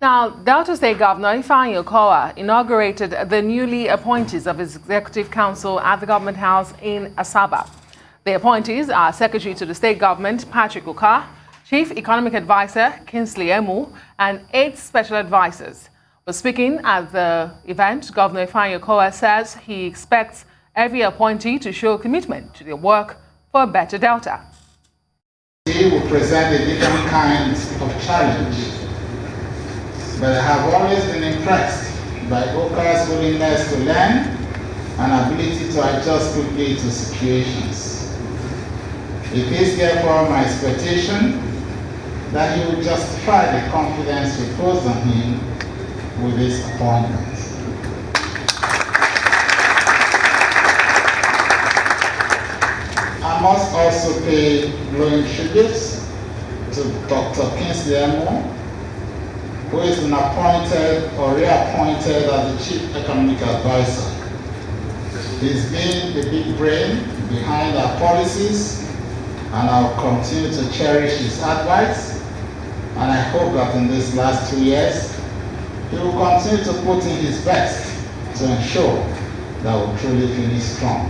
Now, Delta State Governor Ifeanyi Okowa inaugurated the newly appointees of his Executive Council at the Government House in Asaba. The appointees are Secretary to the State Government, Patrick Oka, Chief Economic Advisor, Kingsley, and 8 special advisors. But speaking at the event, Governor Ifeanyi Okowa says he expects every appointee to show commitment to their work for a better Delta. He will present a different kinds of challenge. But I have always been impressed by Oka's willingness to learn and ability to adjust quickly to situations. It is therefore my expectation that he will justify the confidence reposed on him with this appointment. I must also pay glowing tributes to Dr. Kingsley, who is been appointed or reappointed as the Chief Economic Advisor. He's been the big brain behind our policies, and I'll continue to cherish his advice. And I hope that in these last 2 years, he will continue to put in his best to ensure that we'll truly finish strong.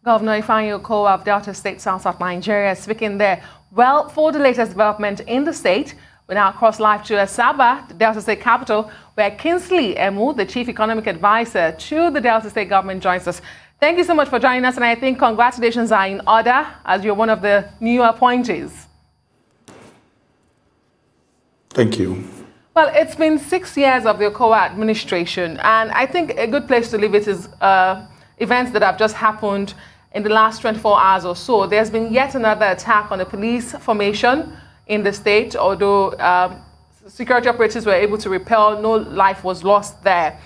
Governor Ifeanyi Okowa of Delta State, South Nigeria, speaking there. Well, for the latest development in the state, we now cross live to Asaba, the Delta State capital, where Kingsley, the Chief Economic Advisor to the Delta State government, joins us. Thank you so much for joining us, and I think congratulations are in order as you're one of the new appointees. Thank you. Well, it's been 6 years of the Okowa administration, and I think a good place to leave it is events that have just happened in the last 24 hours or so. There's been yet another attack on the police formation in the state, although security operatives were able to repel, no life was lost there.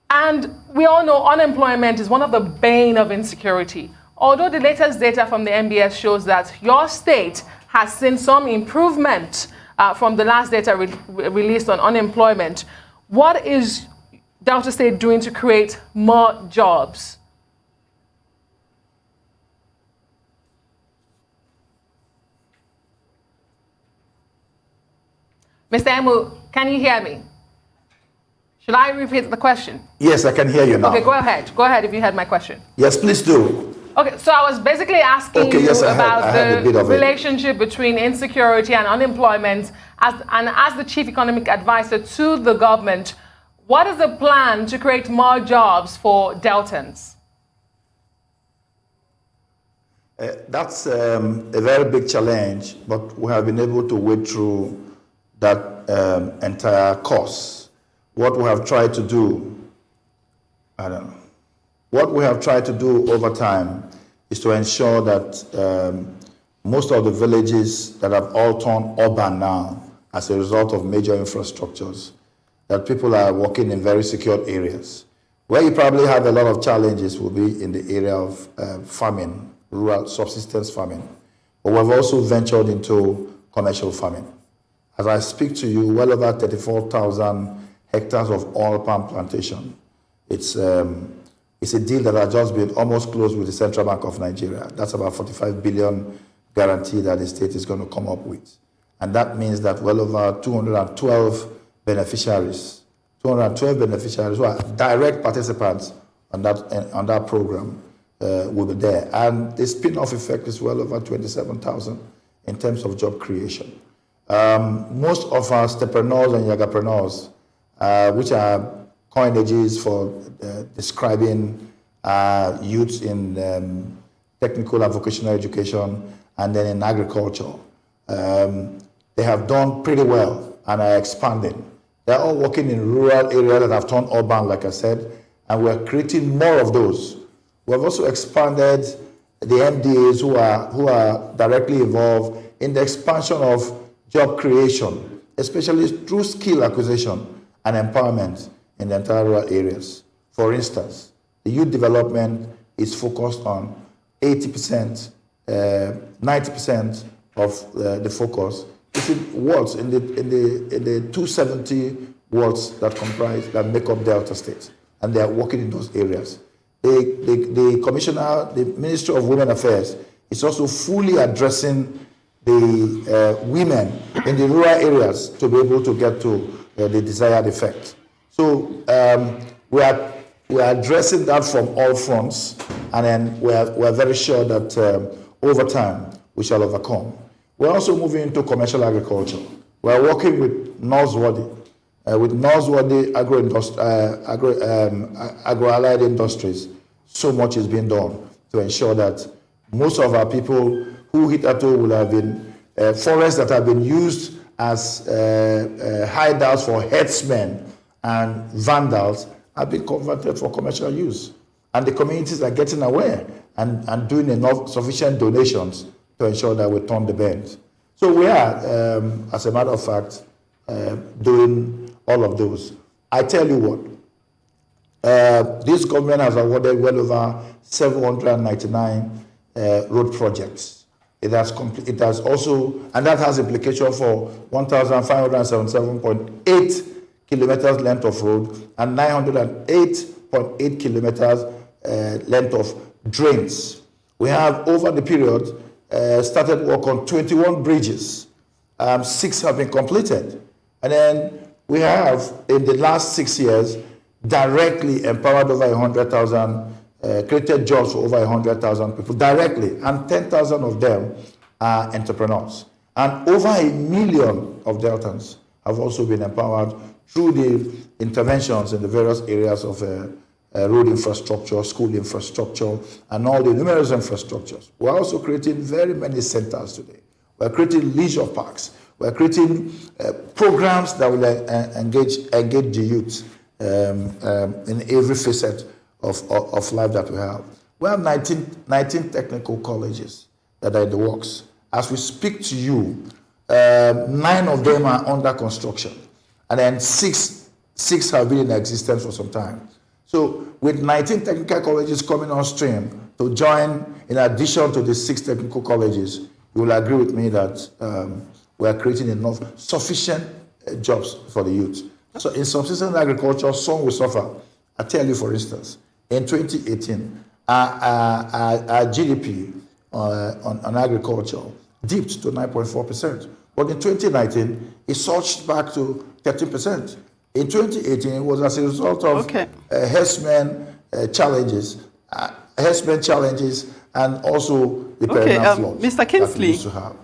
And we all know unemployment is one of the bane of insecurity. Although the latest data from the MBS shows that your state has seen some improvement from the last data released on unemployment, what is Delta State doing to create more jobs? Mr. Emu, can you hear me? Should I repeat the question? Yes, I can hear you now. Okay, go ahead. Go ahead if you had my question. Yes, please do. Okay, so I was basically asking you about the relationship between insecurity and unemployment. As the Chief Economic Advisor to the government, what is the plan to create more jobs for Deltans? That's a very big challenge, but we have been able to wade through that entire course. What we have tried to do, what we have tried to do over time is to ensure that most of the villages that have all turned urban now as a result of major infrastructures, that people are working in very secured areas. Where you probably have a lot of challenges will be in the area of farming, rural subsistence farming. But we've also ventured into commercial farming. As I speak to you, well over 34,000 hectares of oil palm plantation. It's a deal that has just been almost closed with the Central Bank of Nigeria. That's about 45 billion guarantee that the state is going to come up with. And that means that well over 212 beneficiaries who are direct participants on that program will be there. And the spin-off effect is well over 27,000 in terms of job creation. Most of our stepreneurs and yagapreneurs, which are coinages for describing youths in technical and vocational education and then in agriculture, they have done pretty well and are expanding. They're all working in rural areas that have turned urban, like I said, and we're creating more of those. We've also expanded the MDAs who are directly involved in the expansion of job creation, especially through skill acquisition and empowerment in the entire rural areas. For instance, the youth development is focused on 80%, 90% of the focus is in wards, in the 270 wards that make up Delta State, and they are working in those areas. The commissioner, the Ministry of Women Affairs, is also fully addressing the women in the rural areas to be able to get to the desired effect. So we are addressing that from all fronts, and then we are very sure that over time we shall overcome. We're also moving into commercial agriculture. We are working with Northworthy, agro-allied industries. So much is being done to ensure that most of our people who hitherto will have been forests that have been used as hideouts for herdsmen and vandals have been converted for commercial use. And the communities are getting aware and doing enough sufficient donations to ensure that we turn the bend. So we are, as a matter of fact, doing all of those. I tell you what, this government has awarded well over 799 road projects. It has also, and that has implication for 1,577.8 kilometers length of road and 908.8 kilometers length of drains. We have, over the period, started work on 21 bridges. 6 have been completed. And then we have, in the last 6 years, directly empowered over 100,000, created jobs for over 100,000 people directly, and 10,000 of them are entrepreneurs. And over 1 million of Deltans have also been empowered through the interventions in the various areas of road infrastructure, school infrastructure, and all the numerous infrastructures. We're also creating very many centers today. We're creating leisure parks. We're creating programs that will engage the youth in every facet of life that we have. We have 19 technical colleges that are in the works. As we speak to you, 9 of them are under construction, and then six have been in existence for some time. So with 19 technical colleges coming on stream to join, in addition to the 6 technical colleges, you will agree with me that we are creating enough sufficient jobs for the youth. So in subsistence agriculture, some will suffer. I tell you, for instance, in 2018, our GDP on agriculture dipped to 9.4%. But in 2019, it surged back to 13%. In 2018, it was as a result of herdsmen challenges, and also the perennial floods. Mr. Kingsley,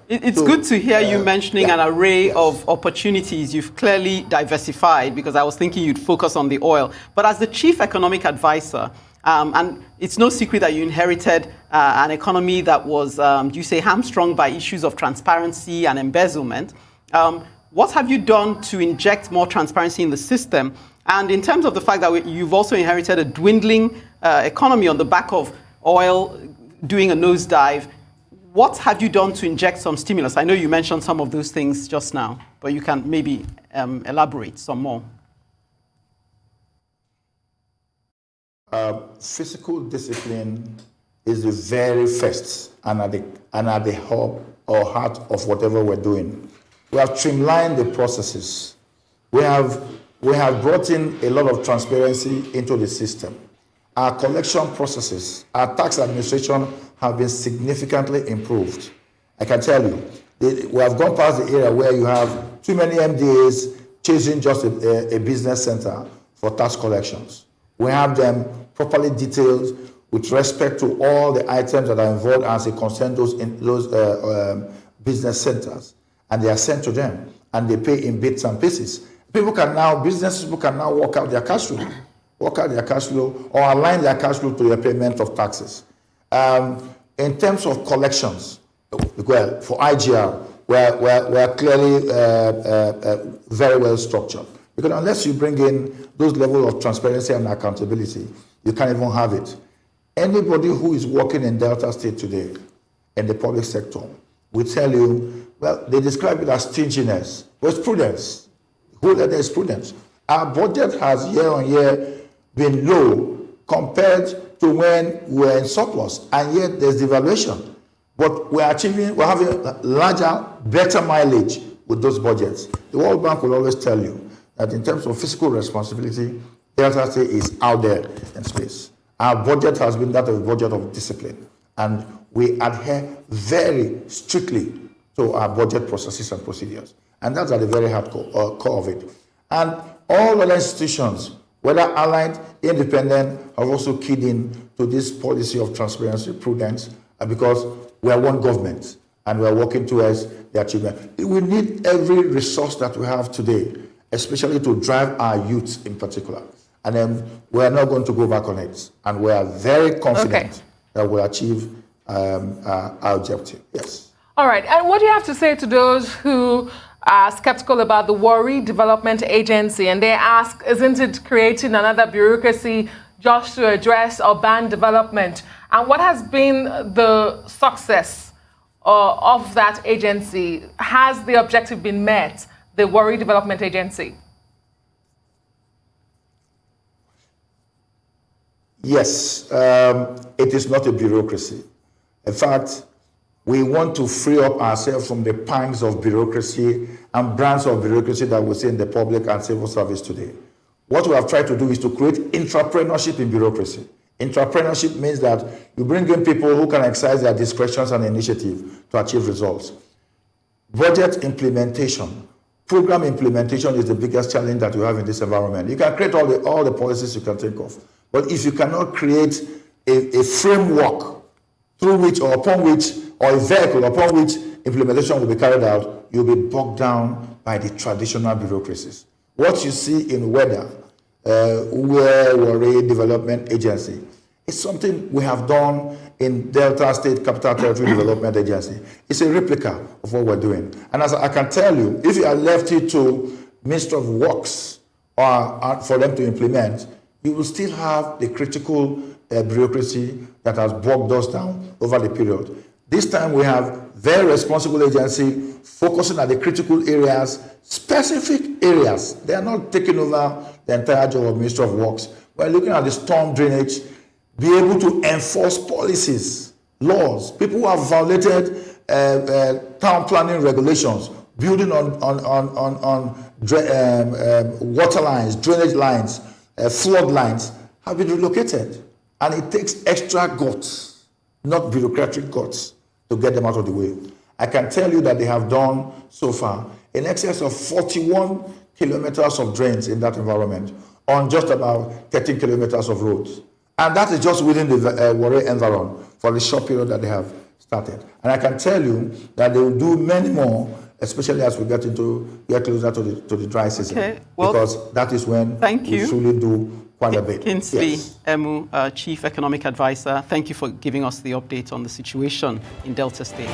it's good to hear you mentioning an array of opportunities. You've clearly diversified, because I was thinking you'd focus on the oil. But as the chief economic advisor, and it's no secret that you inherited an economy that was, you say, hamstrung by issues of transparency and embezzlement. What have you done to inject more transparency in the system? And in terms of the fact that you've also inherited a dwindling economy on the back of oil doing a nosedive, what have you done to inject some stimulus? I know you mentioned some of those things just now, but you can maybe elaborate some more. Fiscal discipline is the very first and at the hub or heart of whatever we're doing. We have streamlined the processes. We have brought in a lot of transparency into the system. Our collection processes, our tax administration have been significantly improved. I can tell you, we have gone past the area where you have too many MDAs chasing just a business center for tax collections. We have them properly detailed with respect to all the items that are involved as they concern those business centers. And they are sent to them, and they pay in bits and pieces. Business people can now work out their cash flow, or align their cash flow to the payment of taxes. In terms of collections, well, for IGR, we're clearly very well structured. Because unless you bring in those levels of transparency and accountability, you can't even have it. Anybody who is working in Delta State today, in the public sector, will tell you, well, they describe it as stinginess, but it's prudence. Who that is prudence? Our budget has year on year been low compared to when we were in surplus, and yet there's devaluation. But we're having larger, better mileage with those budgets. The World Bank will always tell you that in terms of fiscal responsibility, Delta State is out there in space. Our budget has been that of a budget of discipline, and we adhere very strictly to our budget processes and procedures. And that's at the very hard core of it. And all other institutions, whether aligned, independent, have also keyed in to this policy of transparency, prudence, and because we are one government and we are working towards the achievement. We need every resource that we have today, especially to drive our youth in particular. And then we are not going to go back on it. And we are very confident that we'll achieve our objective. Yes. All right. And what do you have to say to those who are skeptical about the Worry Development Agency? And they ask, isn't it creating another bureaucracy just to address urban development? And what has been the success of that agency? Has the objective been met, the Worry Development Agency? Yes, it is not a bureaucracy. In fact, we want to free up ourselves from the pangs of bureaucracy and brands of bureaucracy that we see in the public and civil service today. What we have tried to do is to create entrepreneurship in bureaucracy. Entrepreneurship means that you bring in people who can exercise their discretions and initiative to achieve results. Budget implementation, program implementation is the biggest challenge that we have in this environment. You can create all the policies you can think of, but if you cannot create a framework through which or upon which, or a vehicle upon which implementation will be carried out, you'll be bogged down by the traditional bureaucracies. What you see in Worry Development Agency, it's something we have done in Delta State Capital Territory Development Agency. It's a replica of what we're doing. And as I can tell you, if you are left it to Ministry of Works or for them to implement, you will still have the critical bureaucracy that has bogged us down over the period. This time we have very responsible agency focusing on the critical areas, specific areas. They are not taking over the entire job of Ministry of Works. We're looking at the storm drainage, be able to enforce policies, laws. People who have violated town planning regulations, building on water lines, drainage lines, flood lines, have been relocated. And it takes extra guts, not bureaucratic guts, to get them out of the way. I can tell you that they have done so far in excess of 41 kilometers of drains in that environment on just about 13 kilometers of roads. And that is just within the Worry environment for the short period that they have started. And I can tell you that they will do many more, especially as we get closer to the dry season. Okay. Well, because that is when we truly do quite a bit. Kingsley Emu, Chief Economic Advisor, thank you for giving us the update on the situation in Delta State.